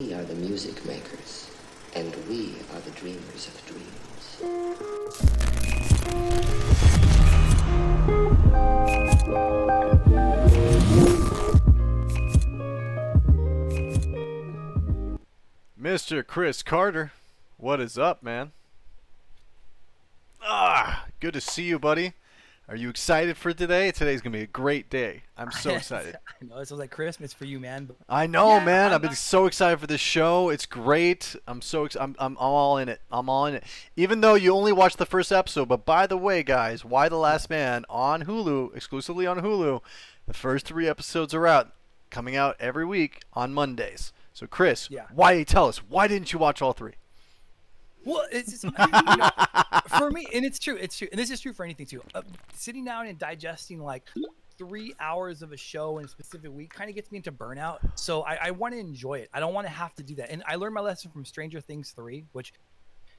We are the music makers, and we are the dreamers of dreams. Mr. Chris Carter, what is up, man? Good to see you, buddy. Are you excited for today? Today's gonna be a great day. I'm so excited. I know this was like Christmas for you, man. But I know, yeah, man. I've been so excited for this show. It's great. I'm all in it. I'm all in it. Even though you only watched the first episode, but by the way, guys, Why the Last Man on Hulu, exclusively on Hulu. The first 3 episodes are out, coming out every week on Mondays. So, Chris, tell us, why didn't you watch all 3? Well, it's just, for me, and it's true, and this is true for anything too. Sitting down and digesting like 3 hours of a show in a specific week kind of gets me into burnout. So I want to enjoy it. I don't want to have to do that. And I learned my lesson from Stranger Things 3, which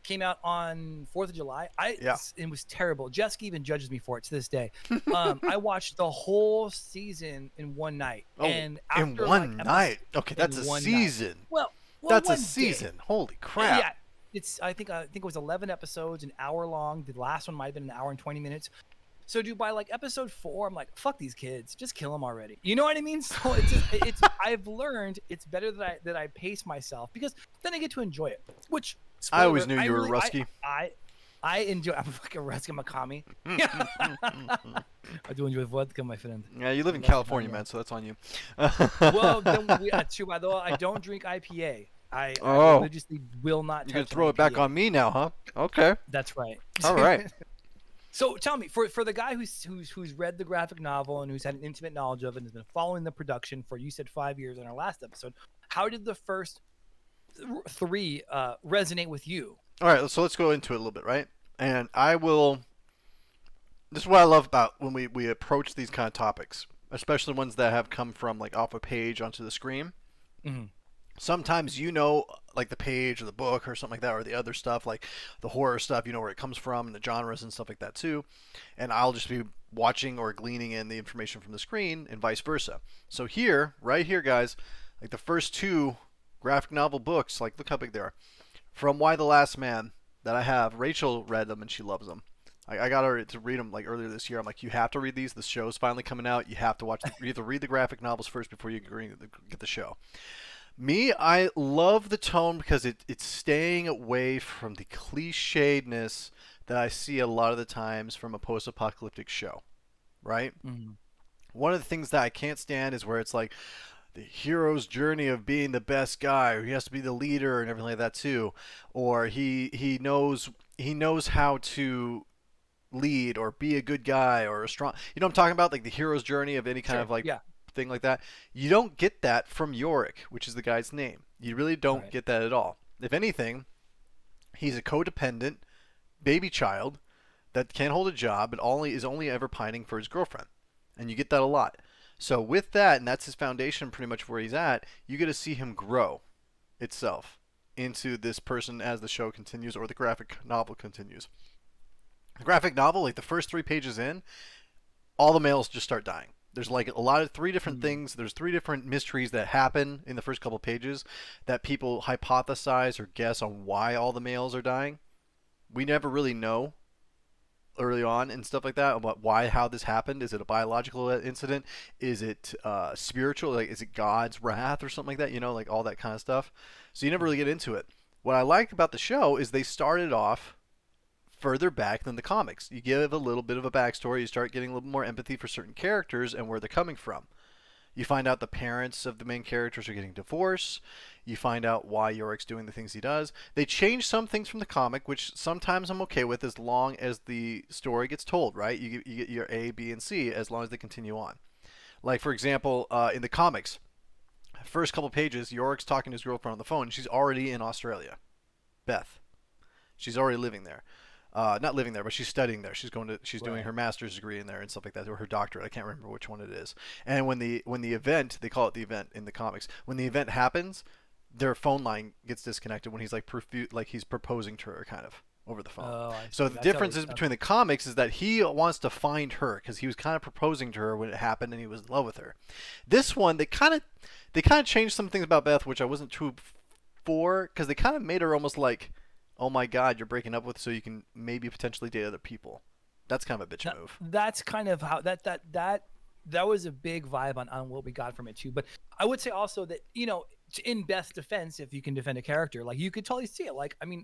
came out on 4th of July. It was terrible. Jessica even judges me for it to this day. I watched the whole season in one night. And after, in one night? Okay, that's a season. Night, well, that's a season. Day. Holy crap. Yeah. I think it was 11 episodes, an hour long. The last one might have been an hour and 20 minutes. So, dude, by like episode 4, I'm like, fuck these kids, just kill them already. You know what I mean? So it's I've learned it's better that I pace myself, because then I get to enjoy it. Which I always knew you were Rusky. I enjoy. I'm fucking Rusky Makami. I do enjoy vodka, my friend. Yeah, you live in California, man, so that's on you. Well, then true. By the way, I don't drink IPA. I religiously will not touch. You can throw it back on me now, huh? Okay. That's right. All right. So tell me, for the guy who's read the graphic novel and who's had an intimate knowledge of it and has been following the production for, you said, 5 years in our last episode, how did the first 3 resonate with you? All right, so let's go into it a little bit, right? And this is what I love about when we approach these kind of topics, especially ones that have come from like off a page onto the screen. Mm-hmm. Sometimes like the page or the book or something like that, or the other stuff like the horror stuff, where it comes from and the genres and stuff like that too. And I'll just be watching or gleaning in the information from the screen and vice versa. So right here, guys, like the first 2 graphic novel books, like look how big they are, from Why the Last Man that I have. Rachel read them and she loves them. I got her to read them like earlier this year. I'm like, you have to read these. The show's finally coming out. You have to watch. You have to read the graphic novels first before you get the show. Me, I love the tone because it's staying away from the clichédness that I see a lot of the times from a post-apocalyptic show, right? Mm-hmm. One of the things that I can't stand is where it's like the hero's journey of being the best guy, or he has to be the leader and everything like that too, or he knows how to lead or be a good guy or a strong. You know what I'm talking about? Like the hero's journey of any kind of like. Yeah. Thing like that. You don't get that from Yorick, which is the guy's name. You really don't get that at all. If anything, he's a codependent baby child that can't hold a job and is only ever pining for his girlfriend. And you get that a lot. So with that, and that's his foundation pretty much where he's at, you get to see him grow itself into this person as the show continues or the graphic novel continues. The graphic novel, like the first 3 pages in, all the males just start dying. There's like a lot of 3 different things. There's 3 different mysteries that happen in the first couple pages that people hypothesize or guess on why all the males are dying. We never really know early on and stuff like that about how this happened. Is it a biological incident? Is it spiritual? Like, is it God's wrath or something like that? Like all that kind of stuff. So you never really get into it. What I like about the show is they started off further back than the comics. You give a little bit of a backstory. You start getting a little more empathy for certain characters and where they're coming from. You find out the parents of the main characters are getting divorced. You find out why Yorick's doing the things he does. They change some things from the comic, which sometimes I'm okay with as long as the story gets told, right? You get your A, B, and C as long as they continue on. Like, for example, in the comics, first couple pages, Yorick's talking to his girlfriend on the phone. She's already in Australia. Beth. She's already living there. Not living there, but she's studying there. She's doing her master's degree in there and stuff like that, or her doctorate. I can't remember which one it is. And when the event, they call it the event in the comics. When the event happens, their phone line gets disconnected when he's like he's proposing to her kind of over the phone. Oh, so the difference is between the comics is that he wants to find her because he was kind of proposing to her when it happened and he was in love with her. This one, they kind of changed some things about Beth, which I wasn't too before, because they kind of made her almost like, oh my God, you're breaking up with so you can maybe potentially date other people. That's kind of a bitch move. That's kind of how that was a big vibe on what we got from it too. But I would say also that, you know, in Beth's defense, if you can defend a character, like you could totally see it. Like, I mean,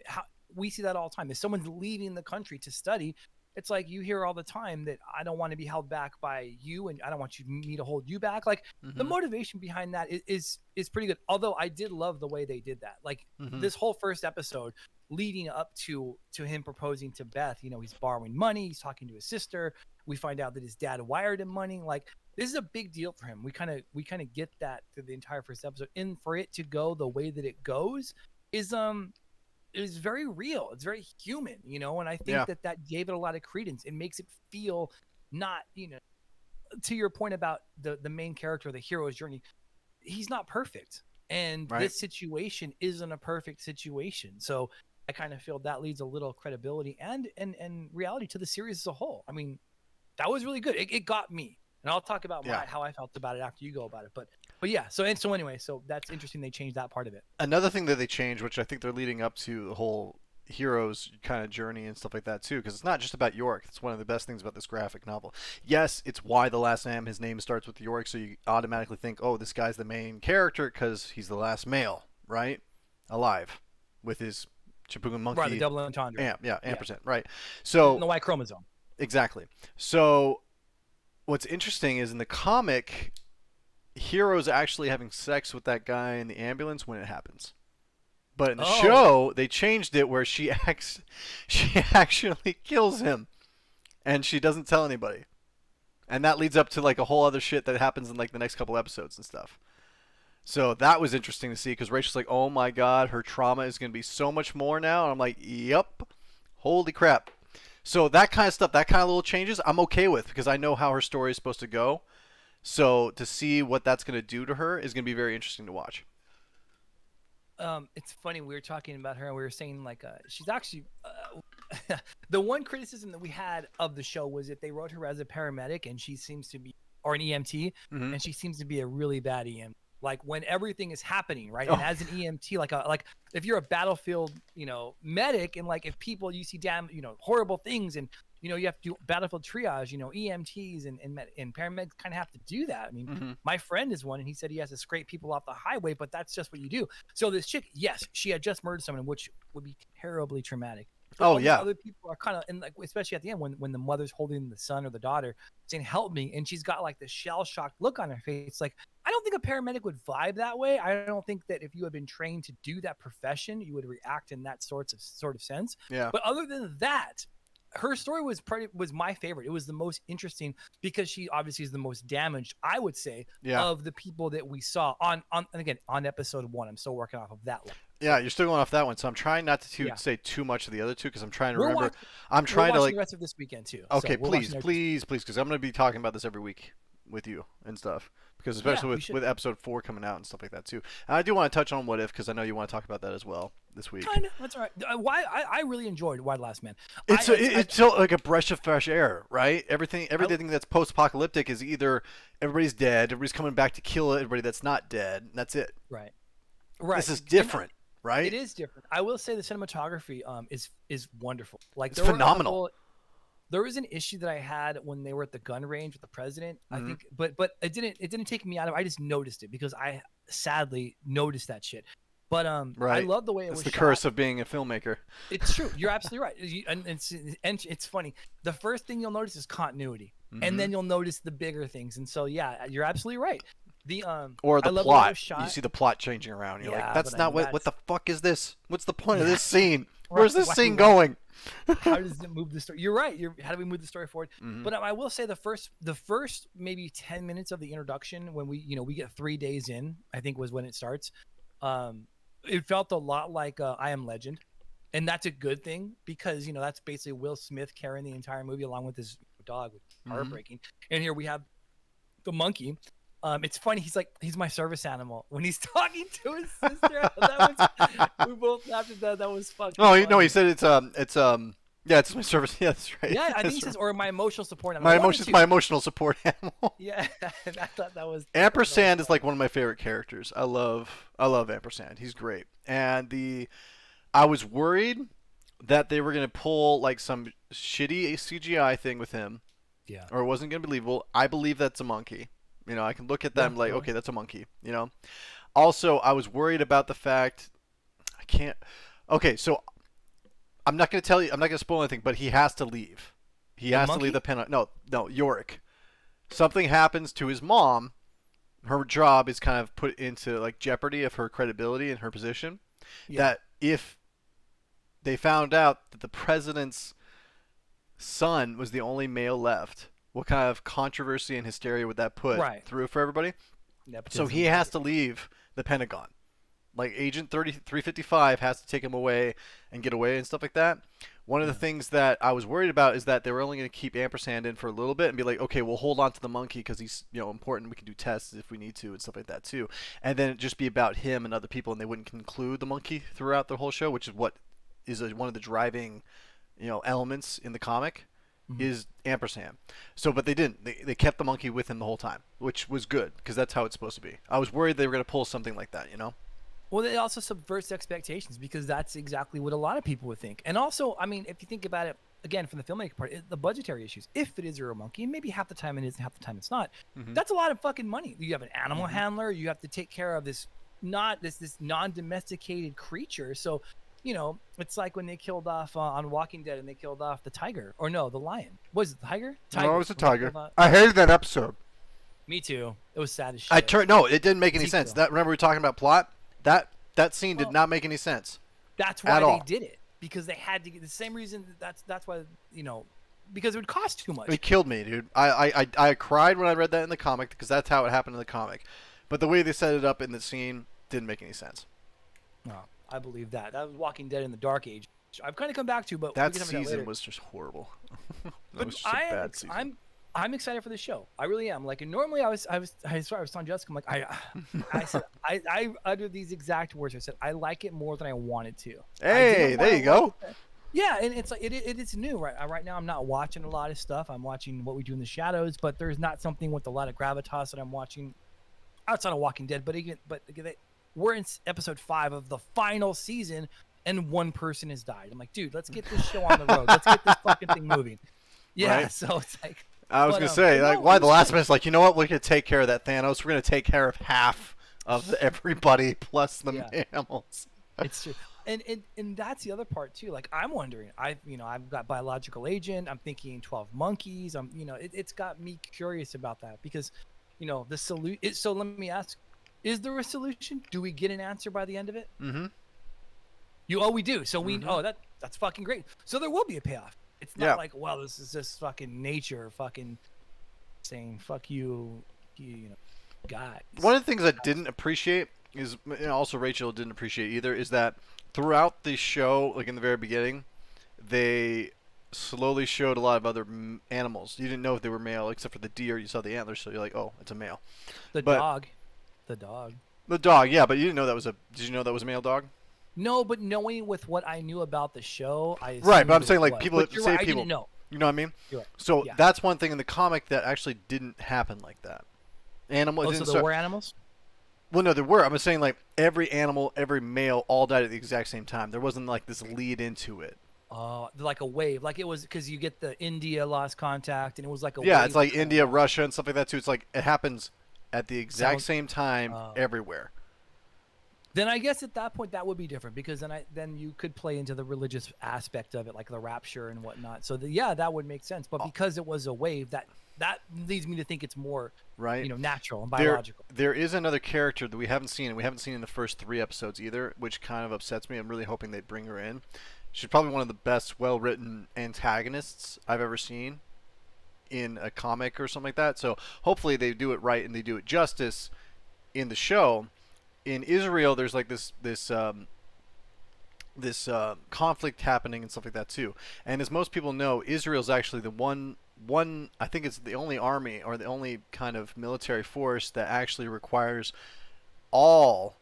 we see that all the time. If someone's leaving the country to study, it's like you hear all the time that I don't want to be held back by you, and I don't want me to hold you back. Like the motivation behind that is pretty good. Although I did love the way they did that. Like this whole first episode leading up to him proposing to Beth, you know, he's borrowing money, he's talking to his sister. We find out that his dad wired him money. Like this is a big deal for him. We kind of get that through the entire first episode. And for it to go the way that it goes is very real. It's very human, you know, and I think that gave it a lot of credence. It makes it feel not, you know, to your point about the main character, the hero's journey, he's not perfect. And this situation isn't a perfect situation. So I kind of feel that leads a little credibility and reality to the series as a whole. I mean, that was really good. It got me. And I'll talk about how I felt about it after you go about it. But yeah, so anyway, so that's interesting. They changed that part of it. Another thing that they changed, which I think they're leading up to the whole hero's kind of journey and stuff like that too, because it's not just about York. It's one of the best things about this graphic novel. Yes, it's why the last name, his name starts with York, so you automatically think, oh, this guy's the main character because he's the last male, right? Alive, with his Chipugan monkey. Right, the double entendre. Yeah, ampersand, right. So the Y chromosome. Exactly. So what's interesting is in the comic, Hero's actually having sex with that guy in the ambulance when it happens. But in the show, they changed it where she actually kills him, and she doesn't tell anybody. And that leads up to like a whole other shit that happens in like the next couple episodes and stuff. So that was interesting to see because Rachel's like, oh my God, her trauma is going to be so much more now. And I'm like, yep, holy crap. So that kind of stuff, that kind of little changes, I'm okay with because I know how her story is supposed to go. So to see what that's going to do to her is going to be very interesting to watch. It's funny, we were talking about her and we were saying like she's actually the one criticism that we had of the show was that they wrote her as a paramedic and she seems to be, or an EMT, and she seems to be a really bad EMT. Like when everything is happening, right? And as an EMT, like if you're a battlefield, you know, medic, and like if people you see horrible things, and you know you have to do battlefield triage, you know, EMTs and paramedics kind of have to do that. I mean, my friend is one, and he said he has to scrape people off the highway, but that's just what you do. So this chick, yes, she had just murdered someone, which would be terribly traumatic. But other people are kind of, and like especially at the end when the mother's holding the son or the daughter saying help me, and she's got like the shell-shocked look on her face. Like I don't think a paramedic would vibe that way. I don't think that if you had been trained to do that profession, you would react in that sort of sense. Yeah. But other than that, her story was my favorite. It was the most interesting because she obviously is the most damaged, I would say, of the people that we saw on and again on episode 1. I'm still working off of that one. Yeah, you're still going off that one, so I'm trying not to say too much of the other two because I'm trying to remember. We're watching the rest of this weekend too. Okay, so please, because I'm going to be talking about this every week with you and stuff. Because especially with episode 4 coming out and stuff like that too. And I do want to touch on What If because I know you want to talk about that as well this week. Kind of, that's all right. I really enjoyed Why the Last Man. It's so like a breath of fresh air, right? Everything that's post-apocalyptic is either everybody's dead, everybody's coming back to kill everybody that's not dead, and that's it. Right. This is different. Right? It is different. I will say the cinematography is wonderful. Like it's phenomenal. There was an issue that I had when they were at the gun range with the president. I think, but it didn't take me out of. I just noticed it because I sadly noticed that shit. But I love the way it was. It's the shot. curse of being a filmmaker. It's true. You're absolutely right. And it's funny. The first thing you'll notice is continuity, and then you'll notice the bigger things. And so yeah, you're absolutely right. Or the plot. You see the plot changing around. You're like, that's not what the fuck is this? What's the point of this scene? Where's this scene going? How does it move the story? You're right. How do we move the story forward? But I will say the first maybe 10 minutes of the introduction when we get 3 days in, I think was when it starts. It felt a lot like I Am Legend, and that's a good thing because that's basically Will Smith carrying the entire movie along with his dog, which is heartbreaking. And here we have the monkey. It's funny. He's my service animal when he's talking to his sister. We both laughed at that. That was fucking. No, he said it's Yeah, it's my service. Yeah, that's right. Yeah, I think he says, or my emotional support animal. my One of the emotions, two. my emotional support animal. Yeah, I thought that was. Ampersand is like one of my favorite characters. I love Ampersand. He's great. And I was worried that they were gonna pull like some shitty CGI thing with him, Yeah. or it wasn't gonna be believable. I believe that's a monkey. You know, I can look at them like, sure. okay, that's a monkey. You know. Also, I was worried about the fact I can't. Okay, so I'm not gonna tell you. I'm not gonna spoil anything, but he has to leave. He has to leave the pen. No, Yorick. Something happens to his mom. Her job is kind of put into like jeopardy of her credibility and her position. Yeah. That if they found out that the president's son was the only male left, what kind of controversy and hysteria would that put through for everybody? So he has to leave the Pentagon. Like Agent 355 has to take him away and get away and stuff like that. One of the things that I was worried about is that they were only going to keep Ampersand in for a little bit and be like, okay, we'll hold on to the monkey because he's important. We can do tests if we need to and stuff like that too. And then it just be about him and other people, and they wouldn't conclude the monkey throughout the whole show, which is what is one of the driving elements in the comic. Is Ampersand. So, but they didn't. They kept the monkey with him the whole time, which was good because that's how it's supposed to be. I was worried they were going to pull something like that, Well, it also subverts expectations because that's exactly what a lot of people would think. And also, I mean, if you think about it, again, from the filmmaker part, the budgetary issues, if it is a real monkey, and maybe half the time it is and half the time it's not, that's a lot of fucking money. You have an animal handler, you have to take care of this non-domesticated creature. So, it's like when they killed off on Walking Dead and they killed off the tiger. Or no, the lion. Was it the tiger? No, it was a tiger. I hated that episode. Me too. It was sad as shit. No, it didn't make any sense. Remember we were talking about plot? That scene did not make any sense. That's why they did it. Because they had to get the same reason that's why, because it would cost too much. It killed me, dude. I cried when I read that in the comic because that's how it happened in the comic. But the way they set it up in the scene didn't make any sense. No, I believe that. That was Walking Dead in the Dark Age. I've kind of come back to, but that season was just horrible. But was just a bad season. I'm excited for the show. I really am. Like, and normally I was telling Jessica, I'm like, I said, I uttered these exact words. I said, I like it more than I wanted to. Hey, there you go. Yeah, and it's like it's new right now. I'm not watching a lot of stuff. I'm watching What We Do in the Shadows, but there's not something with a lot of gravitas that I'm watching outside of Walking Dead. But again, we're in episode 5 of the final season, and one person has died. I'm like, dude, let's get this show on the road. Let's get this fucking thing moving. Yeah, right? So it's like. I was going to say, like, why the last minute's like, you know what? We're going to take care of that Thanos. We're going to take care of half of everybody plus the mammals. It's true. And that's the other part, too. Like, I'm wondering, I've got Biological Agent. I'm thinking 12 Monkeys. It's got me curious about that because, the solution. So let me ask, is there a solution? Do we get an answer by the end of it? Mm-hmm. We do. So that's fucking great. So there will be a payoff. It's not like, well, this is just fucking nature fucking saying, fuck you, guys. One of the things I didn't appreciate is, also Rachel didn't appreciate either, is that throughout the show, like in the very beginning, they slowly showed a lot of other animals. You didn't know if they were male, except for the deer. You saw the antlers, so you're like, oh, it's a male. The dog, yeah, but you didn't know that was did you know that was a male dog? No, but knowing with what I knew about the show, right. But I'm saying like people say right, people. I didn't know. You know what I mean? You're right. So that's one thing in the comic that actually didn't happen like that. Animals. So there were animals? Well, no, there were. I'm saying like every animal, every male, all died at the exact same time. There wasn't like this lead into it. Like a wave, like it was because you get the India lost contact, and it was like a wave. Yeah, it's like India, Russia, and stuff like that too. It's like it happens at the exact same time everywhere. Then I guess at that point that would be different because then you could play into the religious aspect of it, like the rapture and whatnot. So that would make sense. But because it was a wave, that leads me to think it's more natural and biological. There is another character that we haven't seen, and we haven't seen in the first 3 episodes either, which kind of upsets me. I'm really hoping they bring her in. She's probably one of the best, well-written antagonists I've ever seen in a comic or something like that. So hopefully they do it right and they do it justice in the show. In Israel, there's like this conflict happening and stuff like that too. And as most people know, Israel's actually the one I think it's the only army or the only kind of military force that actually requires all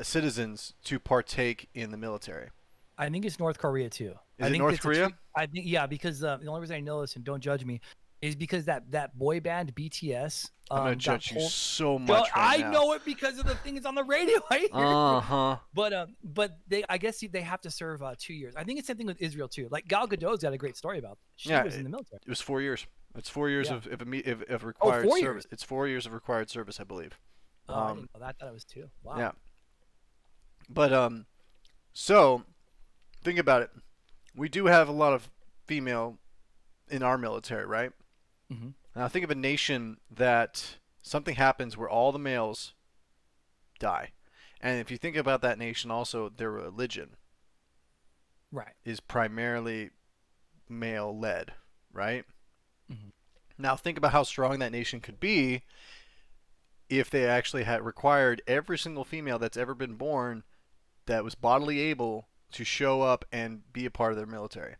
citizens to partake in the military. I think it's North Korea too. Is I it think North it's Korea? I think because the only reason I know this, and don't judge me, is because that boy band BTS. I'm gonna got judge you pulled. so Yo, much right I now. know it because of the things on the radio. I hear it. Uh-huh. But I guess they have to serve 2 years. I think it's the same thing with Israel too. Like Gal Gadot's got a great story about that. She was in the military. It was 4 years. It's 4 years Yeah. of required 4 service. years? It's 4 years of required service, I believe. Oh, I didn't know that. I thought it was 2. Wow. Yeah. But so think about it. We do have a lot of female in our military, right? Mm-hmm. Now think of a nation that something happens where all the males die. And if you think about that nation also, their religion Right. is primarily male led, right? Mm-hmm. Now think about how strong that nation could be if they actually had required every single female that's ever been born that was bodily able to show up and be a part of their military.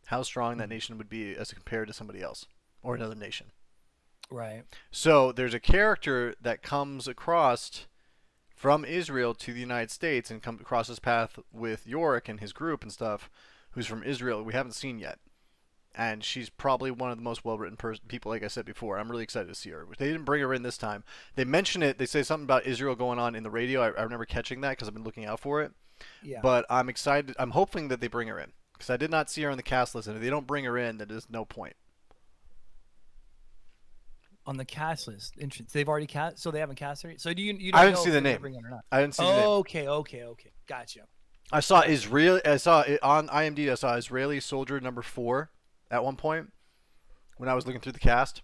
How strong that nation would be as compared to somebody else or another nation. Right. So there's a character that comes across from Israel to the United States and comes across his path with Yorick and his group and stuff, who's from Israel, we haven't seen yet. And she's probably one of the most well-written people, like I said before. I'm really excited to see her. They didn't bring her in this time. They mention it. They say something about Israel going on in the radio. I remember catching that because I've been looking out for it. Yeah. But I'm excited. I'm hoping that they bring her in because I did not see her on the cast list. And if they don't bring her in, then there's no point. On the cast list, interesting. They've already cast, so they haven't cast her. So do you? You don't I didn't know see if the they're name. bringing her or not? I didn't see the name. Okay. Gotcha. I saw Israel. I saw it on IMDb. I saw Israeli soldier number 4 at one point when I was looking through the cast,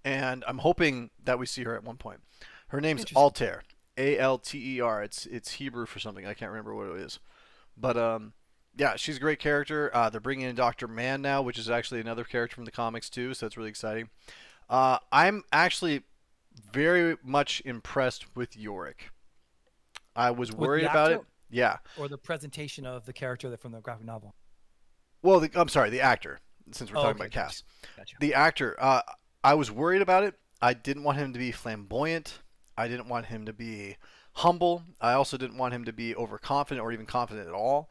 and I'm hoping that we see her at one point. Her name's Altair, Alter. It's Hebrew for something. I can't remember what it is, but yeah, she's a great character. They're bringing in Dr. Mann now, which is actually another character from the comics too, so that's really exciting. I'm actually very much impressed with Yorick. I was worried about it. Yeah. Or the presentation of the character from the graphic novel. Well, I'm sorry, the actor. Since we're talking about cast, Gotcha. the actor. I was worried about it. I didn't want him to be flamboyant. I didn't want him to be humble. I also didn't want him to be overconfident or even confident at all.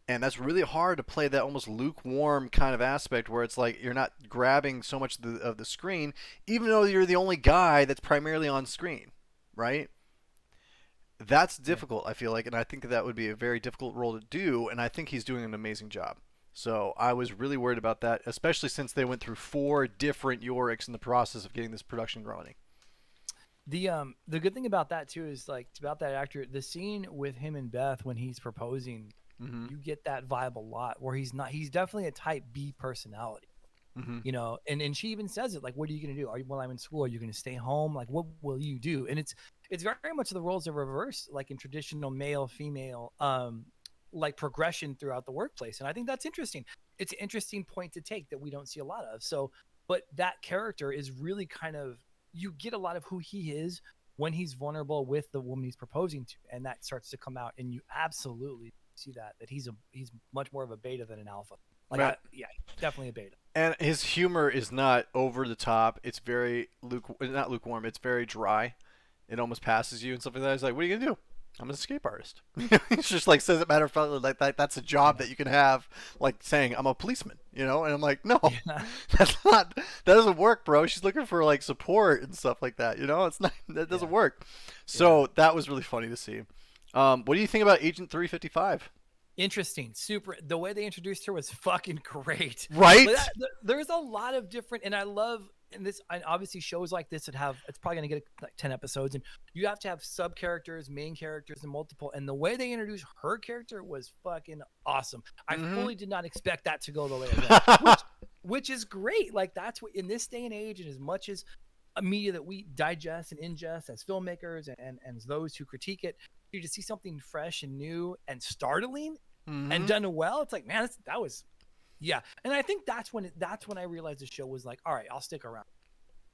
And that's really hard to play that almost lukewarm kind of aspect where it's like you're not grabbing so much of the screen, even though you're the only guy that's primarily on screen, right? That's difficult, I feel like, and I think that would be a very difficult role to do, and I think he's doing an amazing job. So I was really worried about that, especially since they went through 4 different Yoricks in the process of getting this production running. The good thing about that too is like about that actor, the scene with him and Beth when he's proposing, you get that vibe a lot where he's definitely a type B personality. You know, and she even says it like, what are you going to do? While I'm in school, are you going to stay home? Like, what will you do? And it's very much the roles are reversed, like in traditional male, female, like progression throughout the workplace. And I think that's interesting. It's an interesting point to take that we don't see a lot of. So, but that character is really kind of, you get a lot of who he is when he's vulnerable with the woman he's proposing to. And that starts to come out and you absolutely see that he's much more of a beta than an alpha. Like, right. Yeah, definitely a beta. And his humor is not over the top. It's very not lukewarm. It's very dry. It almost passes you and stuff like that. He's like, what are you going to do? I'm an escape artist. He's just like says it matter of fact like that's a job that you can have, like saying I'm a policeman, you know. And I'm like, no, that doesn't work, bro. She's looking for like support and stuff like that, you know. It's not that doesn't work. So that was really funny to see. What do you think about Agent 355? Interesting. Super. The way they introduced her was fucking great. Right? There's a lot of different, and I love. And this, and obviously shows like this would have, it's probably going to get like 10 episodes and you have to have sub characters, main characters, and multiple. And the way they introduced her character was fucking awesome. I fully did not expect that to go the way it went, which is great. Like that's what in this day and age, and as much as a media that we digest and ingest as filmmakers and those who critique it, you to see something fresh and new and startling and done well. It's like, man, that was. Yeah, and I think that's when I realized the show was like, all right, I'll stick around.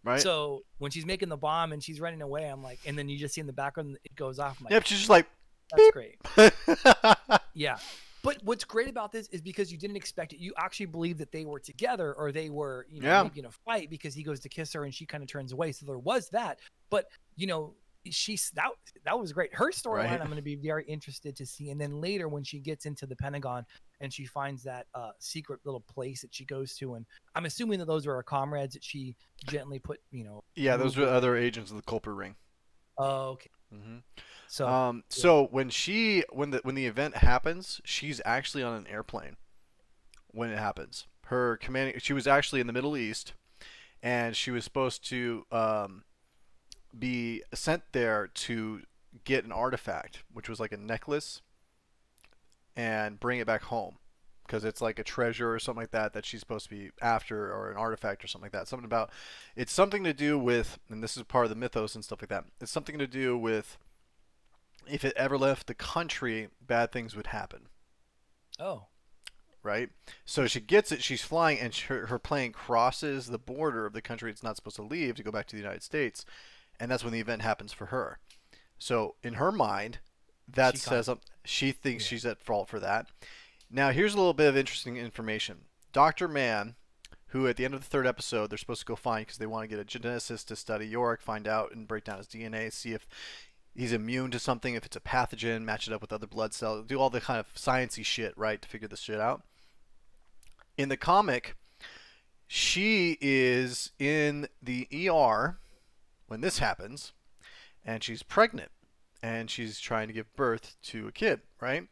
Right. So when she's making the bomb and she's running away, I'm like, and then you just see in the background it goes off. I'm like, yep, she's just like, that's beep. Great. Yeah, but what's great about this is because you didn't expect it. You actually believe that they were together or they were, maybe in a fight because he goes to kiss her and she kind of turns away. So there was that, but that was great. Her storyline, Right. I'm going to be very interested to see. And then later when she gets into the Pentagon and she finds that secret little place that she goes to, and I'm assuming that those are her comrades that she gently put, Yeah, those moved were away. other agents of the culprit ring. Oh, okay. Hmm. So So when the event happens, she's actually on an airplane when it happens. She was actually in the Middle East, and she was supposed to be sent there to get an artifact, which was like a necklace, and bring it back home because it's like a treasure or something like that she's supposed to be after, or an artifact or something like that. It's something to do with, and this is part of the mythos and stuff like that. It's something to do with if it ever left the country, bad things would happen. oh, Right? So she gets it, she's flying, and her plane crosses the border of the country it's not supposed to leave to go back to the United States, and that's when the event happens for her. So in her mind, that she thinks she's at fault for that. Now here's a little bit of interesting information. Dr. Mann, who at the end of the 3rd episode they're supposed to go find because they want to get a geneticist to study Yorick, find out and break down his DNA, see if he's immune to something, if it's a pathogen, match it up with other blood cells, do all the kind of sciencey shit, right, to figure this shit out. In the comic, she is in the ER when this happens, and she's pregnant, and she's trying to give birth to a kid, right?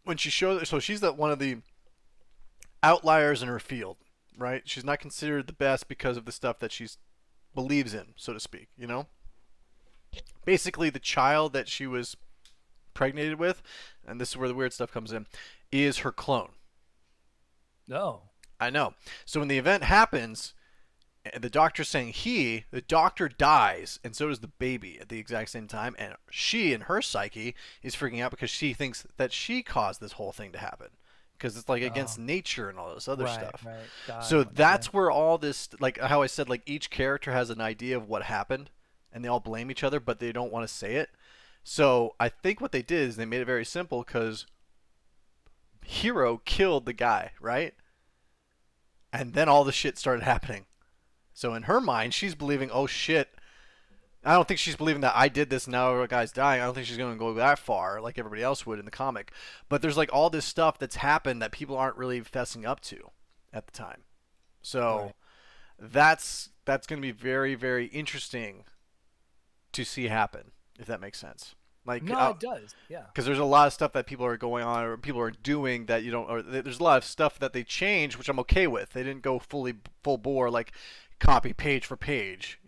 When she shows, so she's one of the outliers in her field, right? She's not considered the best because of the stuff that she believes in, so to speak, Basically, the child that she was pregnated with, and this is where the weird stuff comes in, is her clone. no. I know. So when the event happens, the doctor's saying the doctor dies, and so does the baby at the exact same time, and she, in her psyche, is freaking out because she thinks that she caused this whole thing to happen. Because it's like against nature and all this other stuff. Right. God, So that's where all this, like how I said, like each character has an idea of what happened, and they all blame each other, but they don't want to say it. So I think what they did is they made it very simple because Hero killed the guy, right? And then all the shit started happening. So in her mind, she's believing, oh shit. I don't think she's believing that I did this and now a guy's dying. I don't think she's going to go that far like everybody else would in the comic. But there's like all this stuff that's happened that people aren't really fessing up to at the time. So that's going to be very, very interesting to see happen, if that makes sense. Like, no, it does. Yeah. Because there's a lot of stuff that people are going on or people are doing that you don't. Or there's a lot of stuff that they changed, which I'm okay with. They didn't go full bore like copy page for page,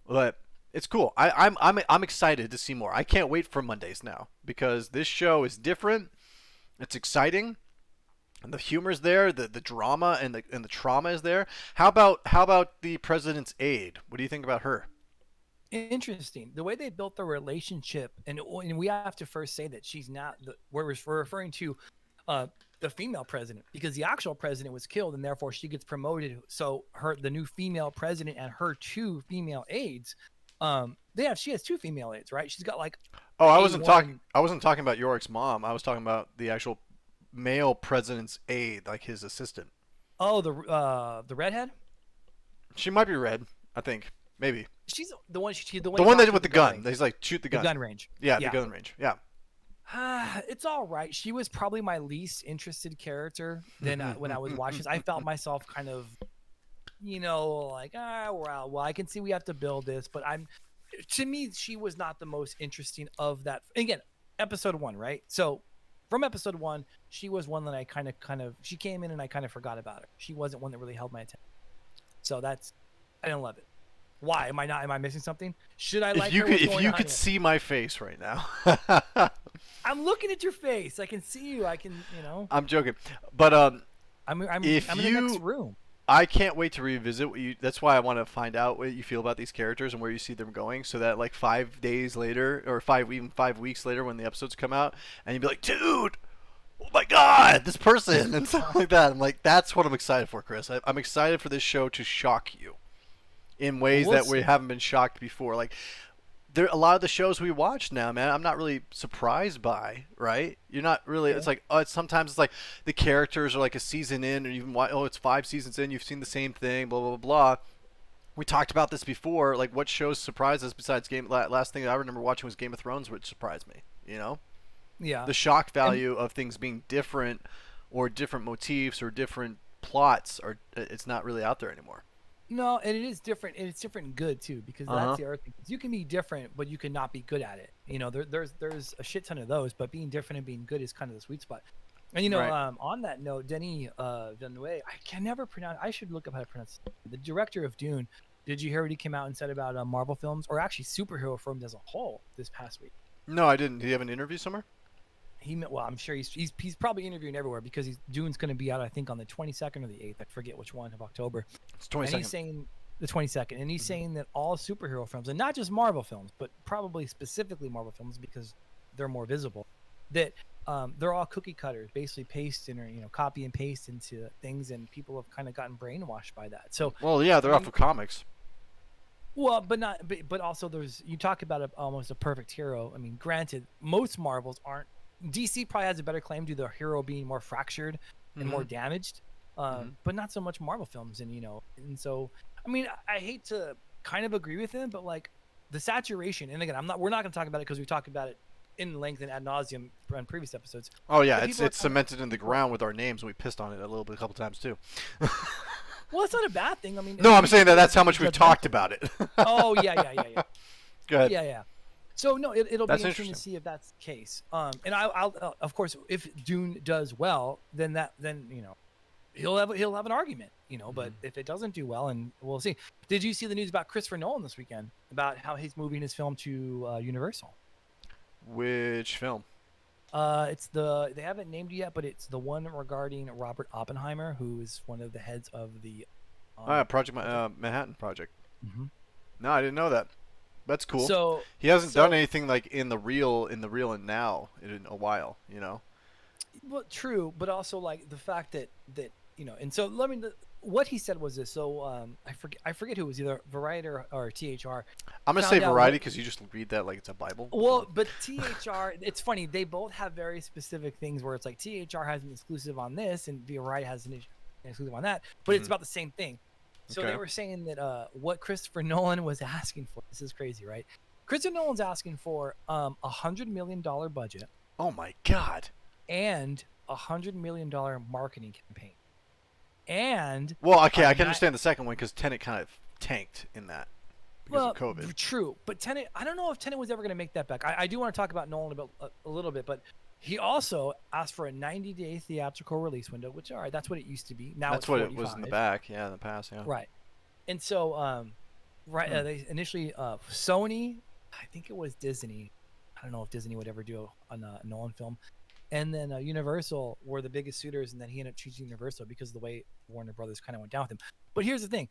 But it's cool. I'm excited to see more. I can't wait for Mondays now because this show is different. It's exciting. And the humor's there, the drama and the trauma is there. How about the president's aide? What do you think about her? Interesting. The way they built the relationship, and we have to first say that she's not. We're referring to the female president because the actual president was killed, and therefore she gets promoted. So the new female president and her 2 female aides, she has 2 female aides, right? She's got like. Oh, I wasn't talking about Yorick's mom. I was talking about the actual male president's aide, like his assistant. Oh, the redhead. She might be red. I think maybe. She's the one. The one that with the gun. He's like shoot the gun. The gun range. Yeah, the gun range. Yeah. It's all right. She was probably my least interested character than when I was watching this. I felt myself kind of, like, well, I can see we have to build this, but to me, she was not the most interesting of that. Again, episode 1, right? So from episode 1, she was one that I kind of, she came in and I kind of forgot about her. She wasn't one that really held my attention. So I didn't love it. Why am I missing something? Should I like if you could see my face right now? I'm looking at your face. I can see you. I can, I'm joking, but I'm in the next room. I can't wait to revisit that's why I want to find out what you feel about these characters and where you see them going, so that like 5 days later or 5 weeks later when the episodes come out, and you'd be like, dude, oh my god, this person and stuff like that. I'm like, that's what I'm excited for, Chris. I'm excited for this show to shock you in ways that we haven't been shocked before. Like a lot of the shows we watch now, man, I'm not really surprised by, right? You're not really. It's like sometimes it's like the characters are like a season in, or even it's 5 seasons in, you've seen the same thing, blah blah blah. we talked about this before. Like, what shows surprised us besides last thing I remember watching was Game of Thrones, which surprised me. You know, Yeah. the shock value of things being different, or different motifs, or different plots, or it's not really out there anymore. No, and it is different, and it's different and good too, because that's the other thing. You can be different, but you can not be good at it. You know, there's a shit ton of those, but being different and being good is kind of the sweet spot. And you know, Right. on that note, Denis Villeneuve, I can never pronounce. I should look up how to pronounce it. The director of Dune. Did you hear what he came out and said about Marvel films, or actually superhero films as a whole, this past week? No, I didn't. Did he have an interview somewhere? Well, I'm sure he's probably interviewing everywhere, because Dune's going to be out, I think, on the 22nd or the 8th. I forget which one of October. It's And 22nd. he's saying the 22nd, and he's saying that all superhero films, and not just Marvel films, but probably specifically Marvel films because they're more visible, that they're all cookie cutters, basically paste or copy and paste into things, and people have kind of gotten brainwashed by that. So, Well, yeah, they're off of comics. well, but also you talk about almost a perfect hero. I mean, granted, most Marvels aren't. DC probably has a better claim to the hero being more fractured and more damaged, but not so much Marvel films, and so. I mean, I hate to kind of agree with him, but like the saturation, and again, we're not going to talk about it because we talked about it in length and ad nauseum on previous episodes. Oh yeah, But it's cemented in the ground with our names, and we pissed on it a couple times too. Well, it's not a bad thing. I mean, No, I'm saying that's how much we've talked about it. Oh yeah. Go ahead. Yeah. So no, it'll be That's interesting to see if that's the case. And I'll of course, if Dune does well, then he'll have an argument, but if it doesn't do well, and we'll see. Did you see the news about Christopher Nolan this weekend about how he's moving his film to Universal? Which film? They haven't named it yet, but it's the one regarding Robert Oppenheimer, who is one of the heads of the Project Manhattan Project. Mhm. No, I didn't know that. That's cool. So he hasn't done anything like in the real and now in a while, Well, true, but also like the fact that and so what he said was this. So I forget who it was, either Variety or THR. I'm gonna say Variety because you just read that like it's a Bible. Well, but THR, it's funny. They both have very specific things where it's like THR has an exclusive on this and Variety has an exclusive on that, but it's about the same thing. So they were saying that what Christopher Nolan was asking for. This is crazy, right? Christopher Nolan's asking for $100 million budget. Oh my God. And $100 million marketing campaign. And well, okay, I can understand the second one because Tenet kind of tanked in that because of COVID. True, but Tenet, I don't know if Tenet was ever going to make that back. I do want to talk about Nolan a little bit, but he also asked for a 90-day theatrical release window, which, all right, that's what it used to be. Now that's it's what 45. it was in the back, yeah, in the past, yeah. Right, and so they initially Sony, I think it was Disney. I don't know if Disney would ever do a Nolan film. And then Universal were the biggest suitors, and then he ended up choosing Universal because of the way Warner Brothers kind of went down with him. But here's the thing: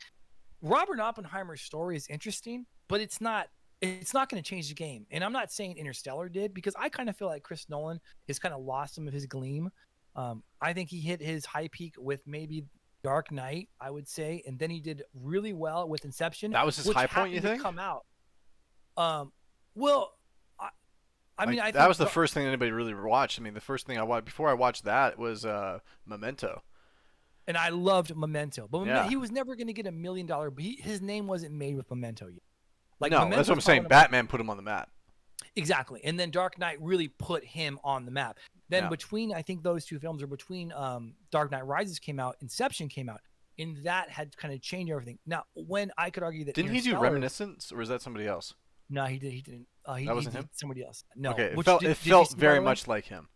Robert Oppenheimer's story is interesting, but it's not going to change the game. And I'm not saying Interstellar did, because I kind of feel like Chris Nolan has kind of lost some of his gleam. I think he hit his high peak with maybe Dark Knight, I would say, and then he did really well with Inception. That was his high point, you think? Come out. Well. I mean, I that was the first thing anybody really watched. I mean, the first thing I watched before I watched that was Memento. And I loved Memento, but Yeah. he was never going to get $1 million. But his name wasn't made with Memento yet. Like, no, that's what I'm saying. Batman put him on the map. Exactly, and then Dark Knight really put him on the map. Then between, I think those two films, or between Dark Knight Rises came out, Inception came out, and that had kind of changed everything. Now, when I could argue that didn't he do Reminiscence, or was that somebody else? No, he didn't. That wasn't him? Somebody else. No. Okay, it felt very much like him.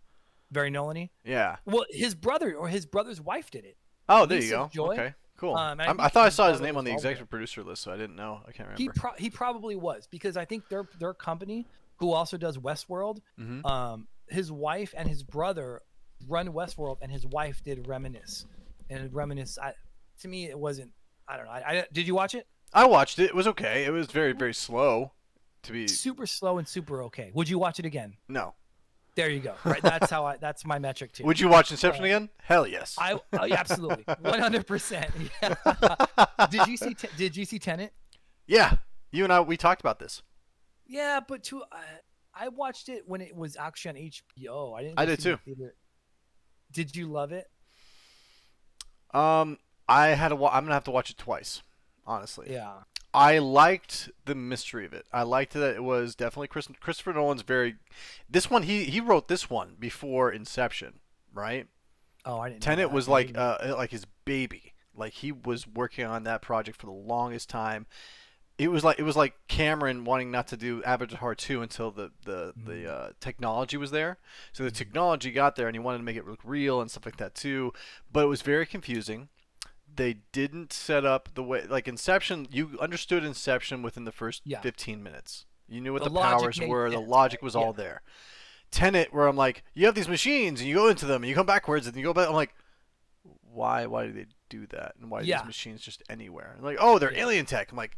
Very Nolan-y? Yeah. Well, his brother's wife did it. Oh, there you go. Joy. Okay, cool. I thought I saw his name on the executive producer list, so I didn't know. I can't remember. He probably was, because I think their company, who also does Westworld, his wife and his brother run Westworld, and his wife did Reminisce. And Reminisce, to me, it wasn't. I don't know. Did you watch it? I watched it. It was okay. It was very, very slow. To be super slow and super okay. Would you watch it again? No. There you go. Right. That's my metric too. Would you watch Inception again? Hell yes. Absolutely. 100%. Yeah. Did you see Tenet? Yeah. You and we talked about this. Yeah, but I watched it when it was actually on HBO. I did too. Did you love it? I'm gonna have to watch it twice, honestly. Yeah. I liked the mystery of it. I liked that it was definitely Christopher Nolan's very. This one he wrote this one before Inception, right? Oh, I didn't know Tenet that. was Maybe. like his baby. Like he was working on that project for the longest time. It was like Cameron wanting not to do Avatar 2 until the technology was there. So the technology got there, and he wanted to make it look real and stuff like that too. But it was very confusing. They didn't set up the way like Inception. You understood Inception within the first Yeah. 15 minutes. You knew what The the logic powers made were. The sense, logic right? was Yeah. all there. Tenet, where I'm like, you have these machines, and you go into them, and you come backwards, and you go back. I'm like, why? Why do they do that? And why are Yeah. these machines just anywhere? And like, oh, they're Yeah. alien tech. I'm like,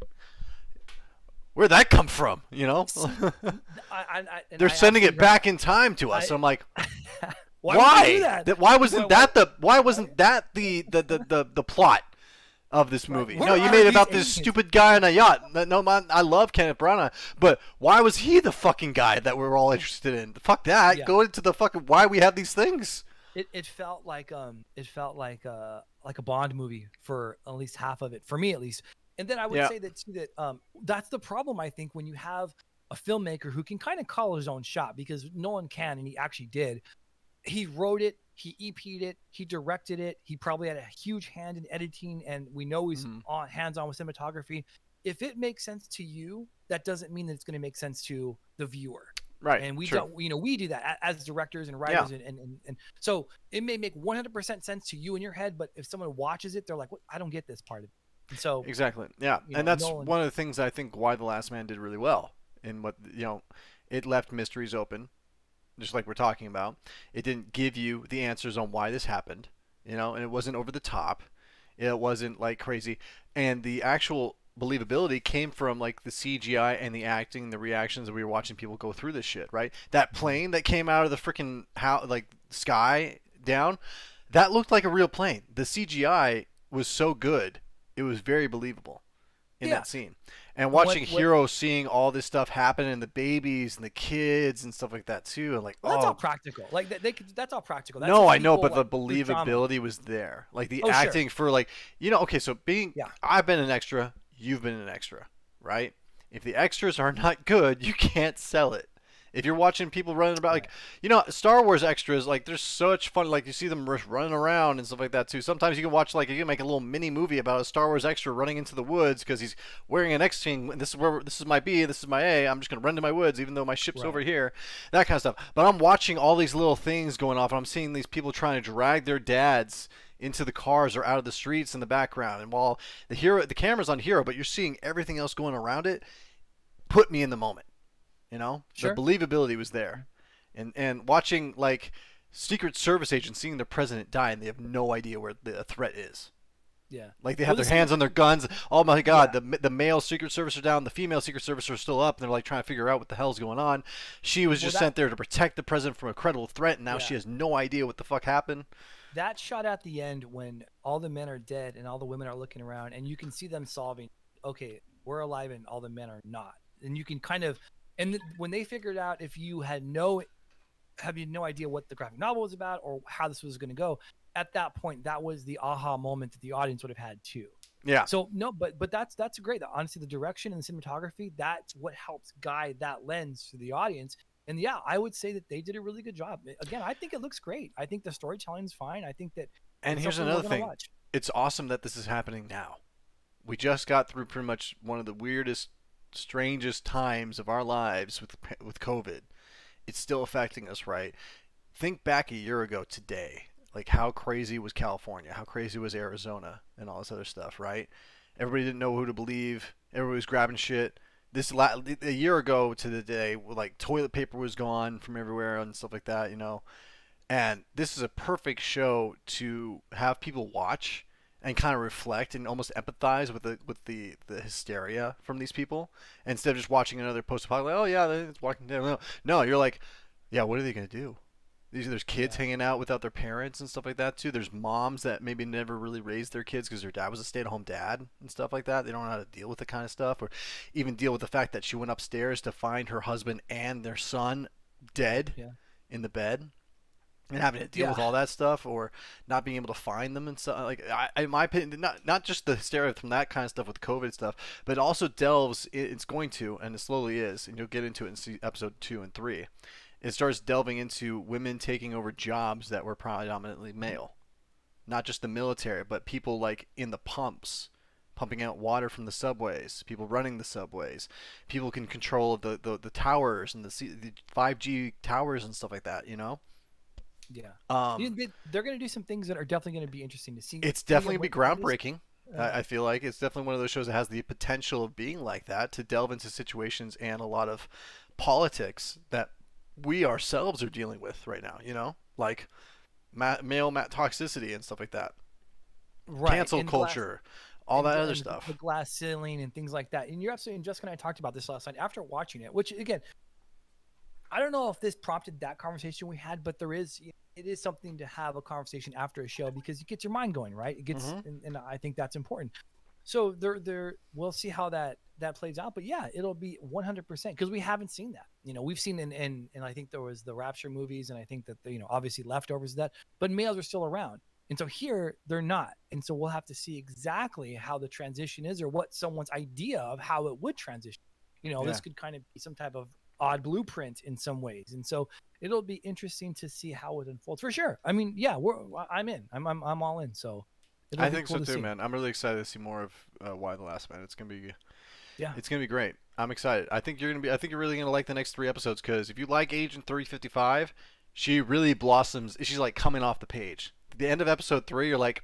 where'd that come from? You know, And they're I sending it absolutely back in time to us. I- I'm like, Why? why? Would they do that? Why wasn't Why- that the? Why wasn't that the plot of this movie? Where No, you are made it these about this aliens? stupid guy on a yacht. No, man, I love Kenneth Branagh, but why was he the fucking guy that we're all interested in? Fuck that. Yeah. Go into the fucking why we have these things. It felt like a Bond movie for at least half of it, for me at least. And then I would Yeah. say that too, that that's the problem, I think, when you have a filmmaker who can kind of call his own shot, because no one can, and he actually did. He wrote it, he EP'd it, he directed it, he probably had a huge hand in editing, and we know he's on hands-on with cinematography. If it makes sense to you, that doesn't mean that it's going to make sense to the viewer. Right. And we true. don't, we do that as directors and writers, and so it may make 100% sense to you in your head, but if someone watches it, they're like, "What? I don't get this part of it." And so Exactly. Yeah. you And know, that's Nolan- one of the things I think why The Last Man did really well. In what, it left mysteries open, just like we're talking about. It didn't give you the answers on why this happened, and it wasn't over the top. It wasn't like crazy. And the actual believability came from like the CGI and the acting, the reactions that we were watching people go through this shit, right? That plane that came out of the freaking sky down, that looked like a real plane. The CGI was so good. It was very believable in Yeah. that scene. And watching What- Hero seeing all this stuff happen and the babies and the kids and stuff like that too, and like, Well, that's oh, all practical. Like that's all practical. That's no, just I know, people, but the like, through trauma. believability was there. Like the Oh, sure. acting for like, okay, so Yeah. I've been an extra, you've been an extra, right? If the extras are not good, you can't sell it. If you're watching people running about, like, Star Wars extras, like, there's such fun. Like, you see them running around and stuff like that, too. Sometimes you can watch, like, you can make a little mini movie about a Star Wars extra running into the woods because he's wearing an X-Wing. This is my B, this is my A. I'm just going to run to my woods, even though my ship's over here. That kind of stuff. But I'm watching all these little things going off, and I'm seeing these people trying to drag their dads into the cars or out of the streets in the background. And while the camera's on Hero, but you're seeing everything else going around it, put me in the moment. Sure. The believability was there, and watching like Secret Service agents seeing the president die and they have no idea where the threat is. Yeah. Like they have Well, their hands on their guns. Oh my God, Yeah. the male Secret Service are down, the female Secret Service are still up, and they're like trying to figure out what the hell's going on. She was just sent there to protect the president from a credible threat, and now she has no idea what the fuck happened. That shot at the end when all the men are dead and all the women are looking around, and you can see them solving. Okay, we're alive, and all the men are not, and you can kind of. And when they figured out, if you had no idea what the graphic novel was about or how this was going to go, at that point, that was the aha moment that the audience would have had too. Yeah. So no, but that's great. Honestly, the direction and the cinematography, that's what helps guide that lens to the audience. And yeah, I would say that they did a really good job. Again, I think it looks great. I think the storytelling's fine. I think that. And here's something we're another gonna thing. watch. It's awesome that this is happening now. We just got through pretty much one of the weirdest, strangest times of our lives with COVID. It's still affecting us, right? Think back a year ago today, like how crazy was California, how crazy was Arizona, and all this other stuff, right? Everybody didn't know who to believe. Everybody was grabbing shit. A year ago to the day, like toilet paper was gone from everywhere and stuff like that, And this is a perfect show to have people watch and kind of reflect and almost empathize with the hysteria from these people, instead of just watching another post-apocalyptic. Oh yeah, it's Walking Dead. No, you're like, yeah, what are they gonna do? There's kids hanging out without their parents and stuff like that too. There's moms that maybe never really raised their kids because their dad was a stay-at-home dad and stuff like that. They don't know how to deal with the kind of stuff, or even deal with the fact that she went upstairs to find her husband and their son dead in the bed. and having to deal with all that stuff, or not being able to find them and stuff. Like, in my opinion, not just the hysteria from that kind of stuff with COVID stuff, but it also delves. It's going to, and it slowly is, and you'll get into it in episode 2 and 3. It starts delving into women taking over jobs that were predominantly male, not just the military, but people like in the pumps, pumping out water from the subways, people running the subways, people can control the towers and the 5G towers and stuff like that. You know. Yeah. They're going to do some things that are definitely going to be interesting to see. It's definitely going to be groundbreaking. I feel like it's definitely one of those shows that has the potential of being like that, to delve into situations and a lot of politics that we ourselves are dealing with right now, you know, like male toxicity and stuff like that, right. Cancel culture, all that other stuff, the glass ceiling and things like that. And you're absolutely, and Jessica and I talked about this last night after watching it, which again, I don't know if this prompted that conversation we had, but it is something to have a conversation after a show, because it gets your mind going, right? It gets, and I think that's important. So we'll see how that plays out, but yeah, it'll be 100%, because we haven't seen that. You know, we've seen and I think there was the Rapture movies, and I think that obviously leftovers of that, but males are still around, and so here they're not, and so we'll have to see exactly how the transition is, or what someone's idea of how it would transition. This could kind of be some type of odd blueprint in some ways, and so it'll be interesting to see how it unfolds for sure. I mean, yeah, I'm in. I'm all in. So I think so too, man. I'm really excited to see more of Why the Last Man. It's gonna be, it's gonna be great. I'm excited. I think you're really gonna like the next 3 episodes, because if you like Agent 355, she really blossoms. She's like coming off the page. At the end of episode 3, you're like,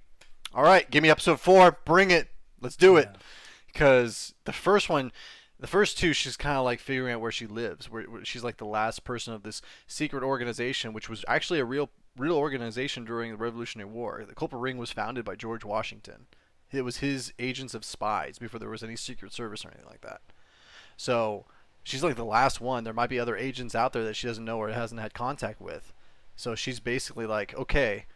all right, give me episode 4, bring it, let's do it. Because the first 2, she's kind of like figuring out where she lives. Where she's like the last person of this secret organization, which was actually a real organization during the Revolutionary War. The Culper Ring was founded by George Washington. It was his agents of spies before there was any Secret Service or anything like that. So she's like the last one. There might be other agents out there that she doesn't know or hasn't had contact with. So she's basically like, okay,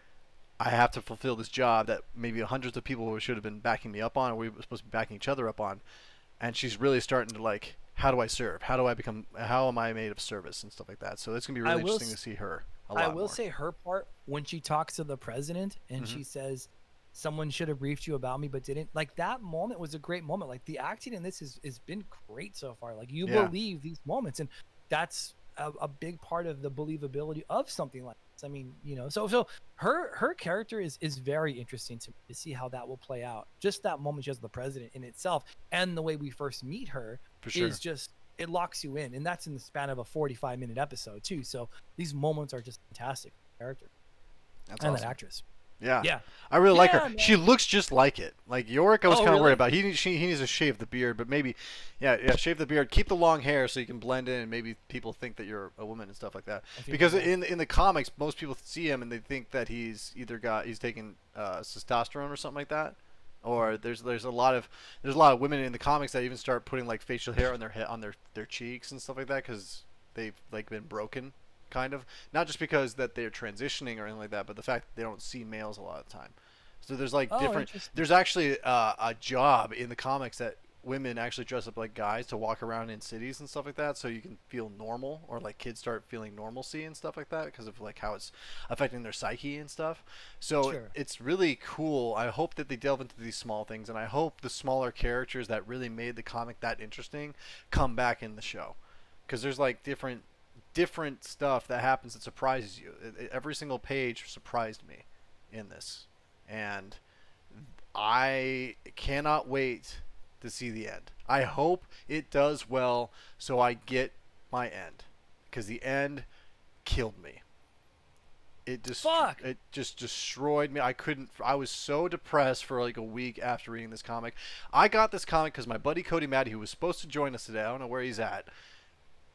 I have to fulfill this job that maybe hundreds of people should have been backing me up on, or we were supposed to be backing each other up on. And she's really starting to like, how do I serve? How am I made of service and stuff like that? So it's going to be really interesting to see her a lot more. Say her part when she talks to the president and she says, someone should have briefed you about me but didn't. Like, that moment was a great moment. Like, the acting in this has been great so far. Like, you believe these moments, and that's a big part of the believability of something like this. I mean, so her character is very interesting to me, to see how that will play out. Just that moment she has with the president in itself, and the way we first meet her is just, it locks you in, and that's in the span of a 45-minute episode too. So these moments are just fantastic for the character. That's awesome. That actress. Yeah. I really like her. Man. She looks just like it. Like Yorick, I was kind of worried about. He needs to shave the beard, but maybe, shave the beard. Keep the long hair so you can blend in, and maybe people think that you're a woman and stuff like that. Because in the comics, most people see him and they think that he's taking testosterone or something like that. Or there's a lot of women in the comics that even start putting like facial hair on their head, on their cheeks and stuff like that, because they've like been broken. Kind of, not just because that they're transitioning or anything like that, but the fact that they don't see males a lot of the time. So there's like there's actually a job in the comics that women actually dress up like guys to walk around in cities and stuff like that, so you can feel normal, or like kids start feeling normalcy and stuff like that, because of like how it's affecting their psyche and stuff. So it's really cool. I hope that they delve into these small things, and I hope the smaller characters that really made the comic that interesting come back in the show, because there's like different stuff that happens that surprises you. Every single page surprised me in this, and I cannot wait to see the end. I hope it does well, so I get my end, because the end killed me. It just destroyed me. I was so depressed for like a week after reading this comic. I got this comic because my buddy Cody Maddie, who was supposed to join us today, I don't know where he's at,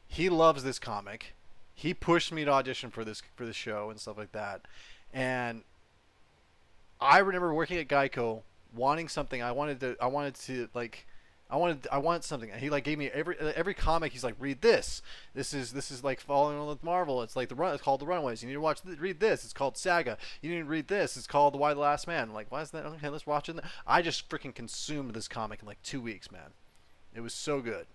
he loves this comic. He pushed me to audition for the show and stuff like that. And I remember working at Geico, wanting something. I wanted something. And he like gave me every comic. He's like, read this. This is like following on with Marvel. It's like it's called The Runaways. You need to read this. It's called Saga. You need to read this. It's called The Why the Last Man. I'm like, why is that? Okay, let's watch it. I just freaking consumed this comic in like 2 weeks, man. It was so good.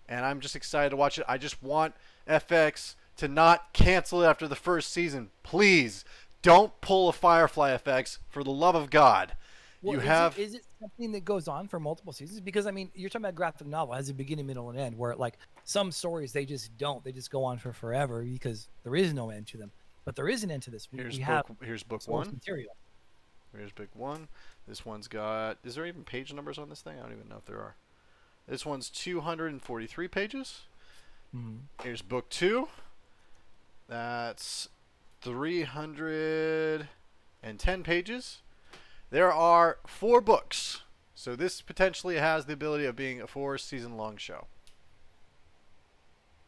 And I'm just excited to watch it. I just want FX to not cancel it after the first season. Please don't pull a Firefly FX for the love of God. Well, You is it something that goes on for multiple seasons? Because I mean, you're talking about graphic novel has a beginning, middle, and end. Where like some stories they just go on for forever because there is no end to them. But there is an end to this. Here's book source one. material. Here's book one. This one's got. Is there even page numbers on this thing? I don't even know if there are. This one's 243 pages. Mm-hmm. Here's book two. That's 310 pages. There are 4 books, so this potentially has the ability of being a 4-season-long show.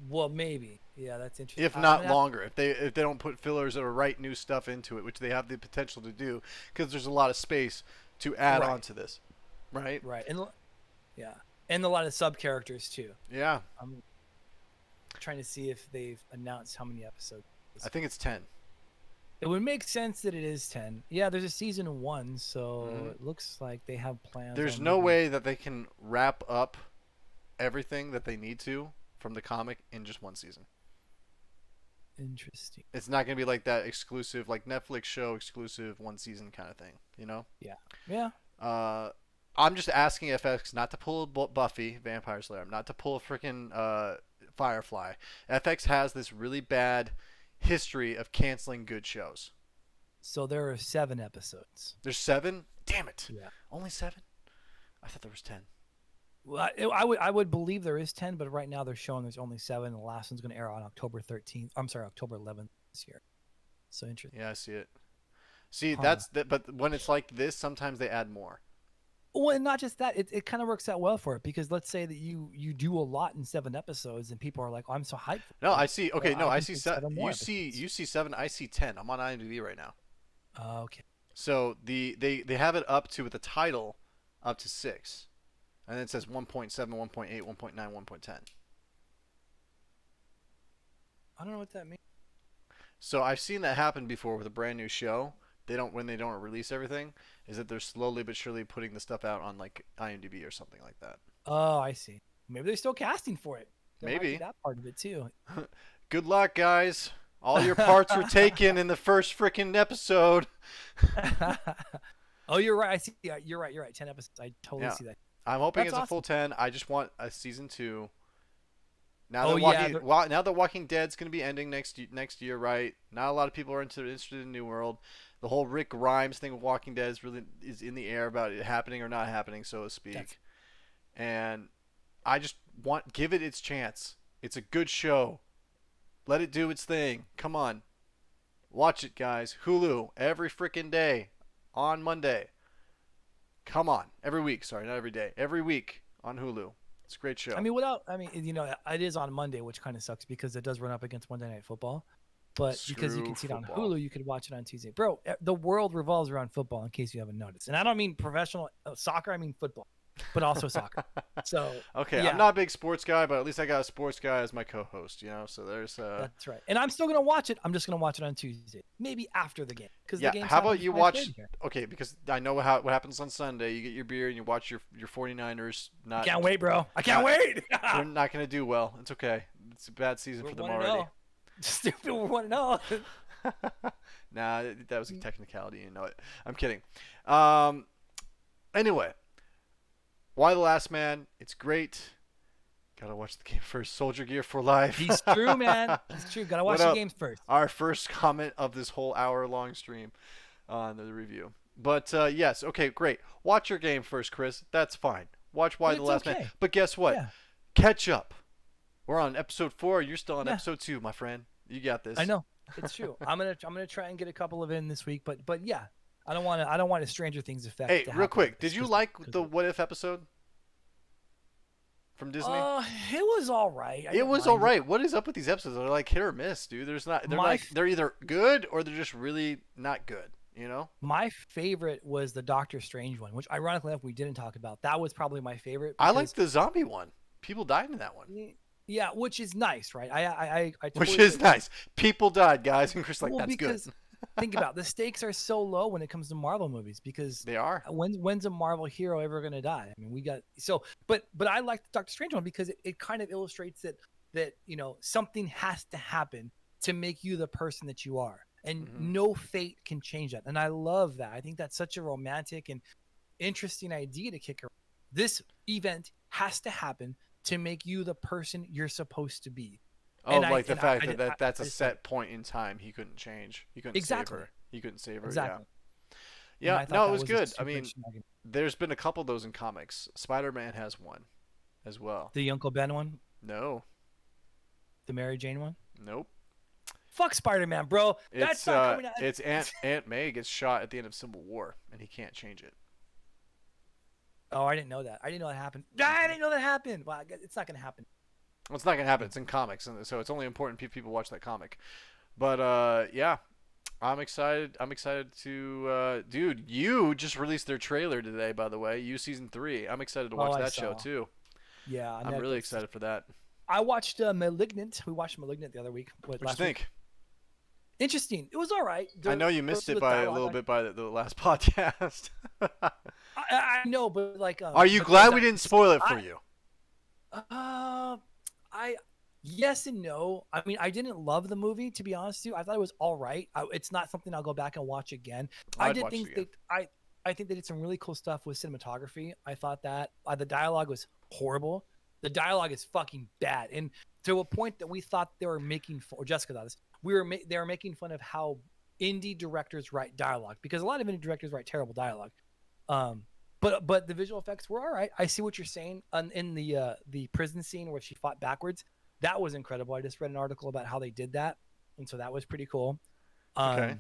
Well, maybe. Yeah, that's interesting. If not longer, if they don't put fillers or write new stuff into it, which they have the potential to do, because there's a lot of space to add on to this, right? Right, and and a lot of sub characters too. Yeah. I'm trying to see if they've announced how many episodes. I think it's 10. It would make sense that it is 10. Yeah, there's a season 1, so it looks like they have plans. There's no way that they can wrap up everything that they need to from the comic in just one season. Interesting. It's not going to be like that exclusive, like Netflix show exclusive 1 season kind of thing, you know? Yeah. Yeah. I'm just asking FX not to pull Buffy, Vampire Slayer, not to pull a freaking Firefly. FX has this really bad history of canceling good shows. So there are 7 episodes. There's 7? Damn it. Yeah. Only 7? I thought there was 10. Well, I would believe there is 10, but right now they're showing there's only 7. The last one's going to air on October 13th. I'm sorry, October 11th this year. So interesting. Yeah, I see it. See, Huh. but when it's like this, sometimes they add more. Well, and not just that, it kind of works out well for it because let's say that you do a lot in 7 episodes and people are like, oh, I'm so hyped. No, I see. Okay, Well, no, I I can see. take 7 more You see 7. I see 10. I'm on IMDb right now. Okay. So they have it up to with the title up to 6, and then it says 1.7, 1.8, 1.9, 1.10. I don't know what that means. So I've seen that happen before with a brand new show. When they don't release everything, is that they're slowly but surely putting the stuff out on like IMDb or something like that. Oh, I see. Maybe they're still casting for it. There might be Maybe that part of it too. Good luck, guys. All your parts were taken in the first freaking episode. Oh, you're right. I see. Yeah, you're right. 10 episodes. I totally see that. I'm hoping That's it's a full 10. I just want a season 2. Now Oh, that yeah, now that Walking Dead's going to be ending next year, right? Not a lot of people are interested in New World. The whole Rick Grimes thing with Walking Dead is in the air about it happening or not happening, so to speak. And I just give it its chance. It's a good show. Let it do its thing. Come on. Watch it, guys. Hulu every freaking day on Monday. Come on. Every week. Sorry, not every day. Every week on Hulu. It's a great show. I mean, it is on Monday, which kind of sucks because it does run up against Monday Night Football. But because you can see it on Hulu, you could watch it on Tuesday. Bro, the world revolves around football, in case you haven't noticed. And I don't mean professional soccer, I mean football, but also soccer. So okay, yeah. I'm not a big sports guy, but at least I got a sports guy as my co-host, you know. So there's That's right. And I'm still gonna watch it. I'm just gonna watch it on Tuesday, maybe after the game. Because yeah, the game's how about you watch? here. Okay, because I know what happens on Sunday. You get your beer and you watch your 49ers. I can't wait, bro. I can't wait. They're not gonna do well. It's okay. It's a bad season for them already. Stupid. We want to know. Nah, that was a technicality. You know it. I'm kidding. Anyway, Why the Last Man? It's great. Gotta watch the game first. Soldier Gear for life. He's true, man. He's true. Gotta watch the games first. Our first comment of this whole hour-long stream on the review. But yes, okay, great. Watch your game first, Chris. That's fine. Watch Why the Last Man. But guess what? Yeah. Catch up. We're on episode 4. You're still on episode 2, my friend. You got this. I know. It's true. I'm gonna try and get a couple of in this week, but yeah, I don't want a Stranger Things effect. Hey, real quick, did you like the What If episode from Disney? It was all right. It was all right. What is up with these episodes? They're like hit or miss, dude. They're either good or they're just really not good. You know. My favorite was the Doctor Strange one, which ironically enough we didn't talk about. That was probably my favorite. I liked the zombie one. People died in that one. Yeah, which is nice, right? I which is nice. People died, guys, and Chris that's because, good. Think about it. The stakes are so low when it comes to Marvel movies because they are. When's a Marvel hero ever gonna die? I mean, we got but I like the Doctor Strange one because it kind of illustrates that something has to happen to make you the person that you are. And Mhm. no fate can change that. And I love that. I think that's such a romantic and interesting idea to kick around. This event has to happen to make you the person you're supposed to be. Oh, And like the fact I, that that's I a just love it. set point in time. He couldn't change. He couldn't save Exactly. her. He couldn't save her. Exactly. Yeah. And Yeah. I thought No, it that was was a good. I super mean, interesting argument. there's been a couple of those in comics. Spider-Man has one as well. The Uncle Ben one, No. the Mary Jane one. Nope. Fuck Spider-Man, bro. That's not coming out. It's Aunt May gets shot at the end of Civil War, and he can't change it. Oh, I didn't know that. I didn't know that happened. I didn't know that happened. Well, it's not gonna happen. Well, it's not gonna happen. It's in comics, and so it's only important people watch that comic. But yeah, I'm excited. I'm excited to dude. You just released their trailer today, by the way. You season 3. I'm excited to watch that show too. Yeah, I'm really excited for that. I watched Malignant. We watched Malignant the other week. What you think? Interesting. It was all right. I know you missed it by a little bit by the last podcast. I know, but like. Are you glad we didn't spoil it for you? Yes and no. I mean, I didn't love the movie, to be honest with you. I thought it was all right. It's not something I'll go back and watch again. I think they did some really cool stuff with cinematography. I thought that the dialogue was horrible. The dialogue is fucking bad, and to a point that we thought they were making fun. Or Jessica thought this. They were making fun of how indie directors write dialogue, because a lot of indie directors write terrible dialogue. But the visual effects were all right. I see what you're saying. In the prison scene where she fought backwards, that was incredible. I just read an article about how they did that, and so that was pretty cool. Okay.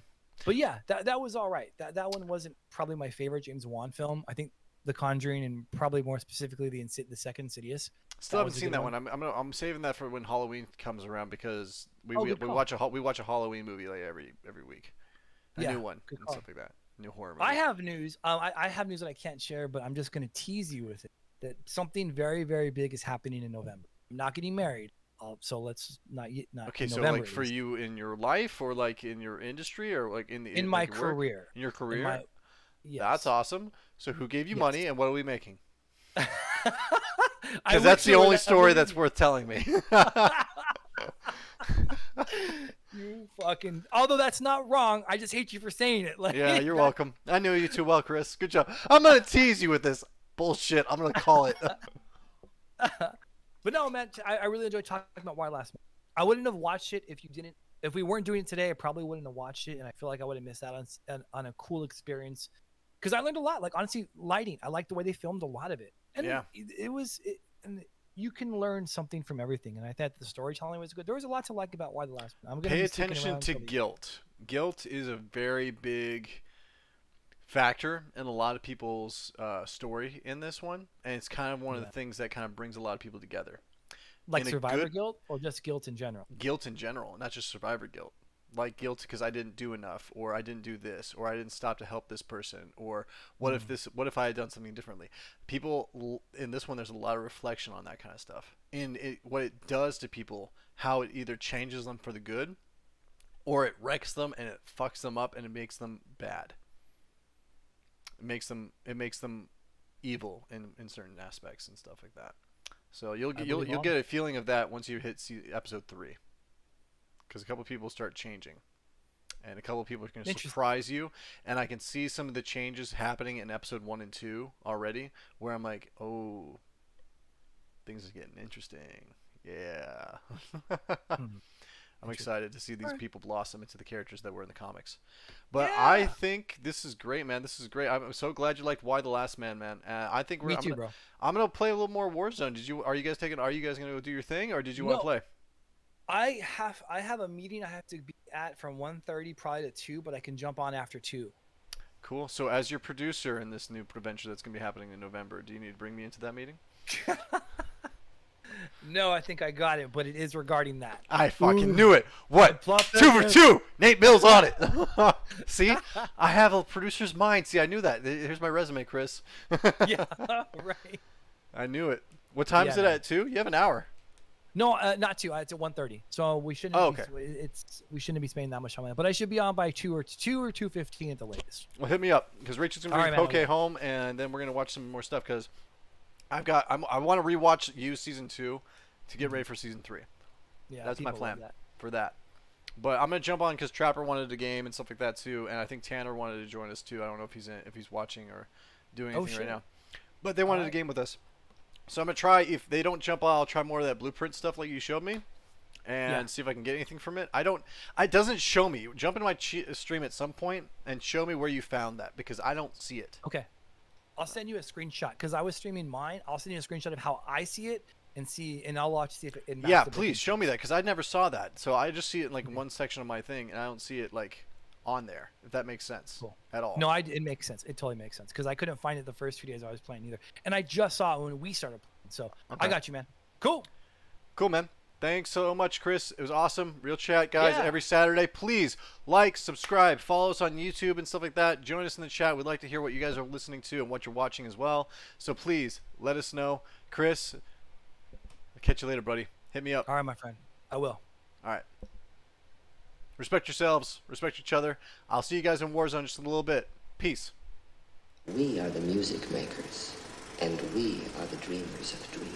But yeah, that was all right. That one wasn't probably my favorite James Wan film. I think The Conjuring, and probably more specifically the second Insidious. Still haven't seen that one. I'm saving that for when Halloween comes around, because we watch a Halloween movie like every week. A new one and stuff like that. New horror movie. I have news. I have news that I can't share, but I'm just going to tease you with it. That something very, very big is happening in November. I'm not getting married, so let's not. Okay, so November, like for you in your life, or like in your industry, or like in my like your career. Work? In your career. Yes. That's awesome. So who gave you money, and what are we making? Because that's the only story that's worth telling me. You fucking. Although that's not wrong, I just hate you for saying it. Like, yeah, you're welcome. I knew you too well, Chris. Good job. I'm gonna tease you with this bullshit. I'm gonna call it. But no, man, I really enjoyed talking about Why Last Man. I wouldn't have watched it if you didn't. If we weren't doing it today, I probably wouldn't have watched it, and I feel like I would have missed out on a cool experience. Because I learned a lot. Like, honestly, lighting. I like the way they filmed a lot of it. And yeah, and you can learn something from everything. And I thought the storytelling was good. There was a lot to like about Why the Last Man. Pay attention to guilt. Guilt is a very big factor in a lot of people's story in this one, and it's kind of one of the things that kind of brings a lot of people together. Like survivor guilt, or just guilt in general? Guilt in general, not just survivor guilt. Like guilt because I didn't do enough, or I didn't do this, or I didn't stop to help this person, or what if I had done something differently? People in this one, there's a lot of reflection on that kind of stuff, and what it does to people, how it either changes them for the good, or it wrecks them and it fucks them up and it makes them bad. It makes them evil in certain aspects and stuff like that. So you'll get a feeling of that once you hit episode 3. Because a couple people start changing, and a couple people are going to surprise you, and I can see some of the changes happening in episode 1 and 2 already, where I'm like, oh, things are getting interesting. Yeah. I'm excited to see these people blossom into the characters that were in the comics. But yeah. I think this is great, man. This is great. I'm so glad you liked Why the Last Man, man. I think Me too, bro. I'm gonna play a little more Warzone. Are you guys gonna go do your thing, or did you want to play? I have a meeting I have to be at from 1:30 probably to 2, but I can jump on after 2. Cool. So as your producer in this new adventure that's going to be happening in November, do you need to bring me into that meeting? No, I think I got it, but it is regarding that. I fucking knew it. What? 2 for 2. NAT3MILL's on it. See? I have a producer's mind. See, I knew that. Here's my resume, Chris. Yeah, right. I knew it. What time is it at 2? You have an hour. No, not 2. It's at 1:30. So we shouldn't. Oh, okay. We shouldn't be spending that much time on it. But I should be on by 2 or 2:15 at the latest. Well, hit me up because Rachel's gonna bring Poke home, and then we're gonna watch some more stuff because I want to rewatch You season 2 to get ready for season 3. Yeah, that's my plan for that. But I'm gonna jump on because Trapper wanted a game and stuff like that too, and I think Tanner wanted to join us too. I don't know if he's watching or doing anything right now, but they wanted a game with us. So I'm gonna try. If they don't jump on, I'll try more of that blueprint stuff like you showed me, and see if I can get anything from it. It doesn't show me. Jump into my stream at some point and show me where you found that because I don't see it. Okay. I'll send you a screenshot because I was streaming mine. I'll send you a screenshot of how I see it and I'll watch to see if it matches. Yeah, please show me that because I never saw that. So I just see it in like one section of my thing, and I don't see it like on there. If that makes sense at all. No, it makes sense. It totally makes sense because I couldn't find it the first few days I was playing either, and I just saw it when we started playing. So I got you, man. Cool, man. Thanks so much, Chris. It was awesome. ReelChat, guys, every Saturday. Please like, subscribe, follow us on YouTube and stuff like that. Join us in the chat. We'd like to hear what you guys are listening to and what you're watching as well. So please let us know. Chris, I'll catch you later, buddy. Hit me up. All right, my friend. I will. All right. Respect yourselves. Respect each other. I'll see you guys in Warzone just in a little bit. Peace. We are the music makers, and we are the dreamers of dreams.